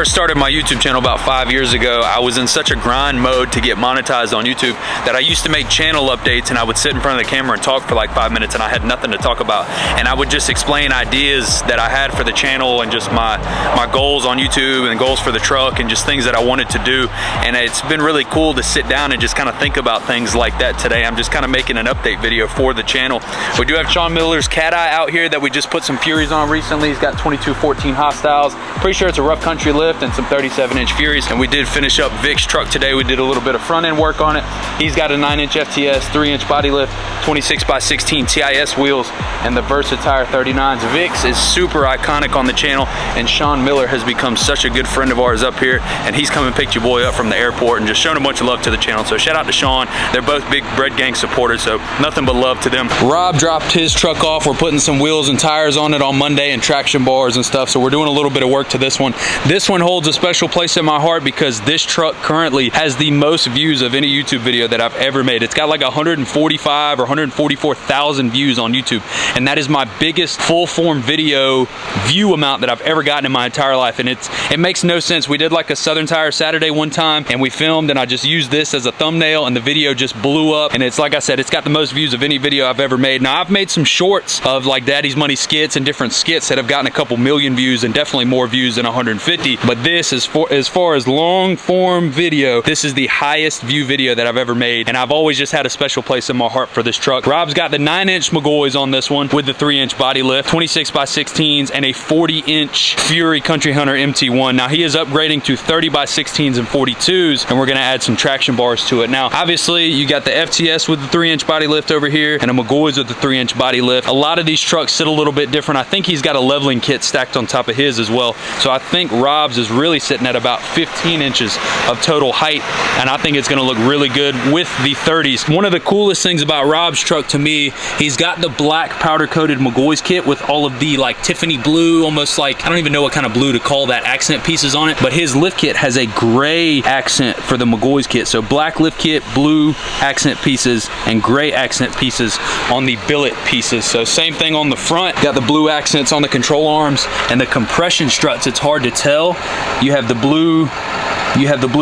first started my YouTube channel about 5 years ago, I was in such a grind mode to get monetized on YouTube that I used to make channel updates, and I would sit in front of the camera and talk for like 5 minutes, and I had nothing to talk about. And I would just explain ideas that I had for the channel and just my goals on YouTube and goals for the truck and just things that I wanted to do. And it's been really cool to sit down and just kind of think about things like that today. I'm just kind of making an update video for the channel. We do have Sean Miller's Cateye out here that we just put some Furies on recently. He's got 2214 Hostiles. Pretty sure it's a rough country lift and some 37-inch Furies. And we did finish up Vic's truck today. We did a little bit of front end work on it. He's got a 9-inch FTS, 3-inch body lift, 26x16 TIS wheels, and the Versatire 39s. Vic's is super iconic on the channel, and Sean Miller has become such a good friend of ours up here, and he's come and picked your boy up from the airport and just shown a bunch of love to the channel. So shout out to Sean. They're both big Bread Gang supporters, so nothing but love to them. Rob dropped his truck off. We're putting some wheels and tires on it on Monday and traction bars and stuff, so we're doing a little bit of work to this one. This one holds a special place in my heart because this truck currently has the most views of any YouTube video that I've ever made. It's got like 145 or 144,000 views on YouTube, and that is my biggest full form video view amount that I've ever gotten in my entire life. And it makes no sense. We did like a Southern Tire Saturday one time, and we filmed, and I just used this as a thumbnail, and the video just blew up. And it's like I said, it's got the most views of any video I've ever made. Now I've made some shorts of like Daddy's Money skits and different skits that have gotten a couple million views and definitely more views than 150. But this is as far as long form video, this is the highest view video that I've ever made, and I've always just had a special place in my heart for this truck. Rob's got the 9-inch Mcgaughys on this one with the 3-inch body lift, 26x16s, and a 40-inch Fury Country Hunter MT1. Now he is upgrading to 30x16s and 42s, and we're gonna add some traction bars to it. Now obviously you got the FTS with the 3-inch body lift over here and a Mcgaughys with the 3-inch body lift. A lot of these trucks sit a little bit different. I think he's got a leveling kit stacked on top of his as well. So I think Rob's is really sitting at about 15 inches of total height, and I think it's gonna look really good with the 30s. One of the coolest things about Rob's truck to me, he's got the black powder coated Mcgaughys kit with all of the like Tiffany blue, almost like, I don't even know what kind of blue to call that, accent pieces on it, but his lift kit has a gray accent for the Mcgaughys kit. So black lift kit, blue accent pieces, and gray accent pieces on the billet pieces. So same thing on the front, got the blue accents on the control arms, and the compression struts, it's hard to tell. You have the blue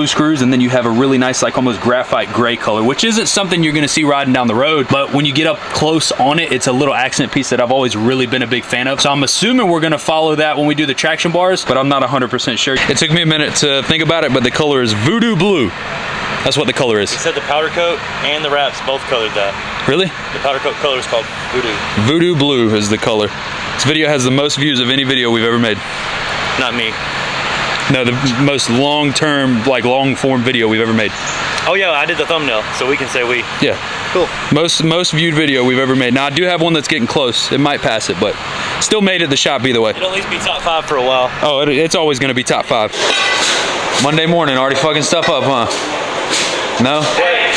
screws, and then you have a really nice like almost graphite gray color, which isn't something you're gonna see riding down the road, but when you get up close on it, it's a little accent piece that I've always really been a big fan of. So I'm assuming we're gonna follow that when we do the traction bars, but I'm not 100% sure. It took me a minute to think about it, but the color is Voodoo Blue. That's what the color is. He said the powder coat and the wraps both colored that. Really? The powder coat color is called Voodoo. Voodoo Blue is the color. This video has the most views of any video we've ever made. Not me. No, the most long-term, like long-form video we've ever made. Oh yeah, I did the thumbnail, so we can say we. Yeah. Cool. Most viewed video we've ever made. Now I do have one that's getting close. It might pass it, but still made it the shop either way. It'll at least be top 5 for a while. Oh, it's always gonna be top 5. Monday morning, already fucking stuff up, huh? No?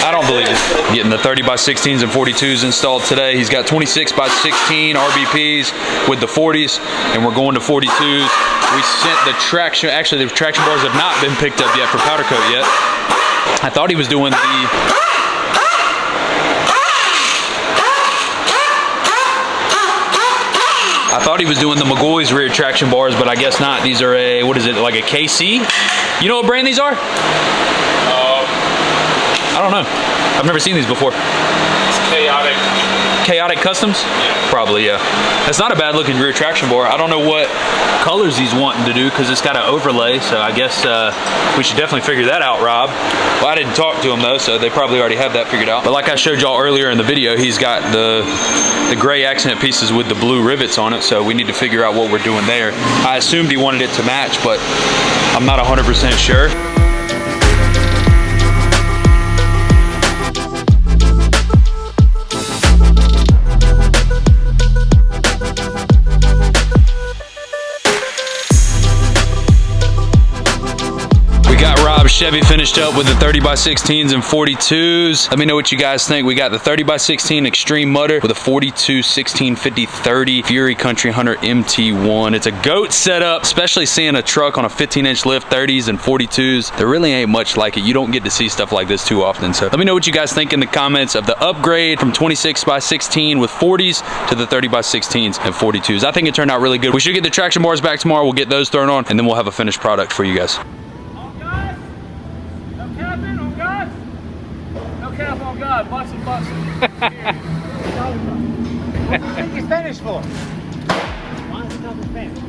I don't believe it. Getting the 30x16s and 42s installed today. He's got 26x16 RBPs with the 40s, and we're going to 42s. We sent the traction, actually the traction bars have not been picked up yet for powder coat yet. I thought he was doing the Mcgaughys rear traction bars, but I guess not. These are a, what is it, like a KC? You know what brand these are? I don't know. I've never seen these before. It's Chaotic. Chaotic Customs? Yeah. Probably, yeah. That's not a bad looking rear traction bar. I don't know what colors he's wanting to do because it's got an overlay, so I guess we should definitely figure that out, Rob. Well, I didn't talk to him though, so they probably already have that figured out. But like I showed y'all earlier in the video, he's got the gray accent pieces with the blue rivets on it, so we need to figure out what we're doing there. I assumed he wanted it to match, but I'm not 100% sure. Chevy finished up with the 30x16s and 42s. Let me know what you guys think. We got the 30x16 Extreme Mutter with a 42 1650 30 Fury Country Hunter MT1. It's a goat setup, especially seeing a truck on a 15-inch lift, 30s and 42s. There really ain't much like it. You don't get to see stuff like this too often. So let me know what you guys think in the comments of the upgrade from 26x16 with 40s to the 30x16s and 42s. I think it turned out really good. We should get the traction bars back tomorrow. We'll get those thrown on, and then we'll have a finished product for you guys. Oh God, busting. What do you think he's finished for? Why is it double finished?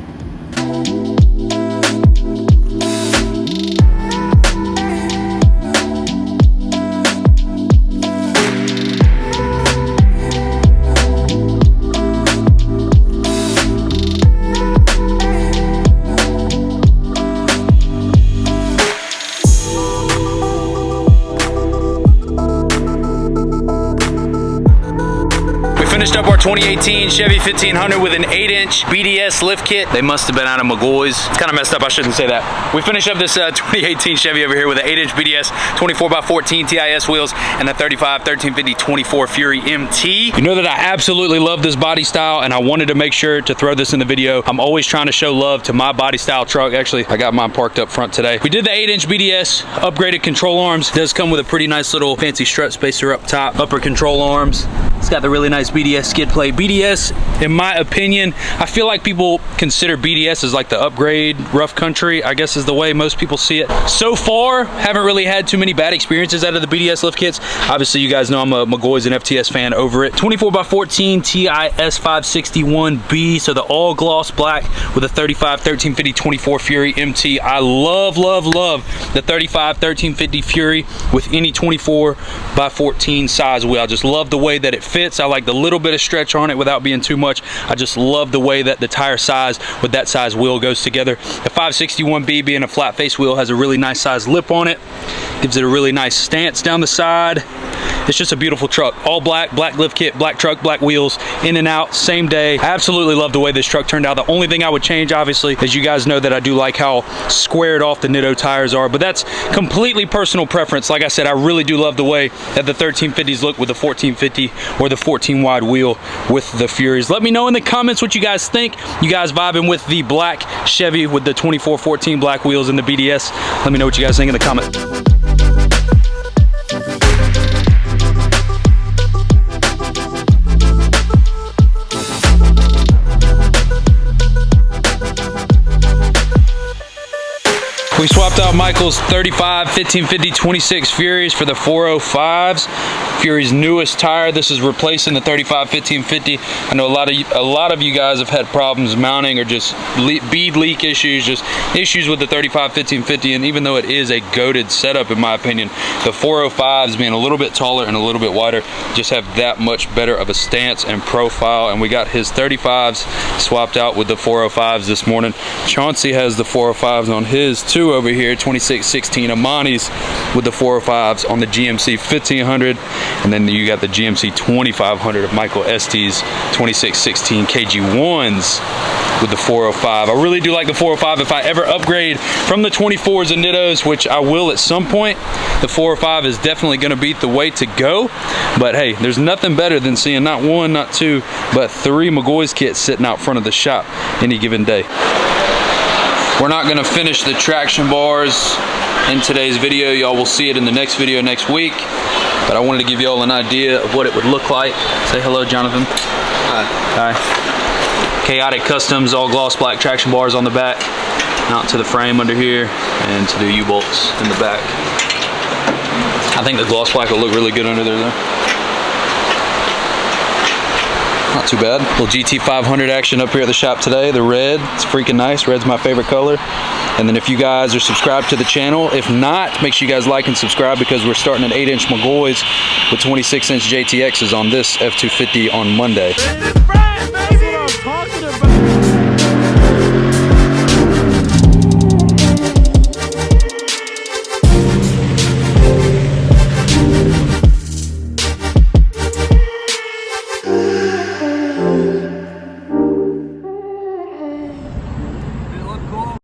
Finished up our 2018 Chevy 1500 with an 8-inch BDS lift kit. They must have been out of Mcgaughys. It's kind of messed up, I shouldn't say that. We finished up this 2018 Chevy over here with an 8-inch BDS, 24x14 TIS wheels, and a 35 1350 24 Fury MT. You know that I absolutely love this body style, and I wanted to make sure to throw this in the video. I'm always trying to show love to my body style truck. Actually, I got mine parked up front today. We did the 8-inch BDS, upgraded control arms. It does come with a pretty nice little fancy strut spacer up top, upper control arms. It's got the really nice BDS skid plate. BDS, in my opinion, I feel like people consider BDS as like the upgrade rough country, I guess is the way most people see it. So far, haven't really had too many bad experiences out of the BDS lift kits. Obviously, you guys know I'm a Mcgaughys and FTS fan over it. 24x14 TIS 561B, so the all gloss black with a 35 1350 24 Fury MT. I love the 35 1350 Fury with any 24x14 size wheel. I just love the way that it fits. I like the little bit of stretch on it without being too much. I just love the way that the tire size with that size wheel goes together. The 561B being a flat face wheel has a really nice size lip on it. Gives it a really nice stance down the side. It's just a beautiful truck. All black lift kit, black truck, black wheels, in and out, same day. I absolutely love the way this truck turned out. The only thing I would change, obviously, is you guys know that I do like how squared off the Nitto tires are, but that's completely personal preference. Like I said, I really do love the way that the 1350s look with the 1450 or the 14 wide wheel with the Furies. Let me know in the comments what you guys think. You guys vibing with the black Chevy with the 2414 black wheels and the BDS? Let me know what you guys think in the comments. We swapped out Michael's 35 1550 26 Furies for the 405s. Fury's newest tire. This is replacing the 35 1550. I know a lot of you guys have had problems mounting or just bead leak issues, just issues with the 35 1550. And even though it is a goated setup in my opinion, the 405s being a little bit taller and a little bit wider just have that much better of a stance and profile. And we got his 35s swapped out with the 405s this morning. Chauncey has the 405s on his too over here, 2616 Amani's with the 405s on the GMC 1500, and then you got the GMC 2500 of Michael Estie's 2616 KG1s with the 405. I really do like the 405. If I ever upgrade from the 24s and Nittos, which I will at some point, the 405 is definitely going to be the way to go. But hey, there's nothing better than seeing not one, not two, but 3 Mcgaughys kits sitting out front of the shop any given day. We're not gonna finish the traction bars in today's video. Y'all will see it in the next video next week. But I wanted to give y'all an idea of what it would look like. Say hello, Jonathan. Hi. Hi. Chaotic Customs, all gloss black traction bars on the back, out to the frame under here, and to the U-bolts in the back. I think the gloss black will look really good under there though. Not too bad. Little GT500 action up here at the shop today. The red, it's freaking nice. Red's my favorite color. And then if you guys are subscribed to the channel, if not, make sure you guys like and subscribe because we're starting an 8-inch Mcgaughys with 26-inch JTXs on this F250 on Monday.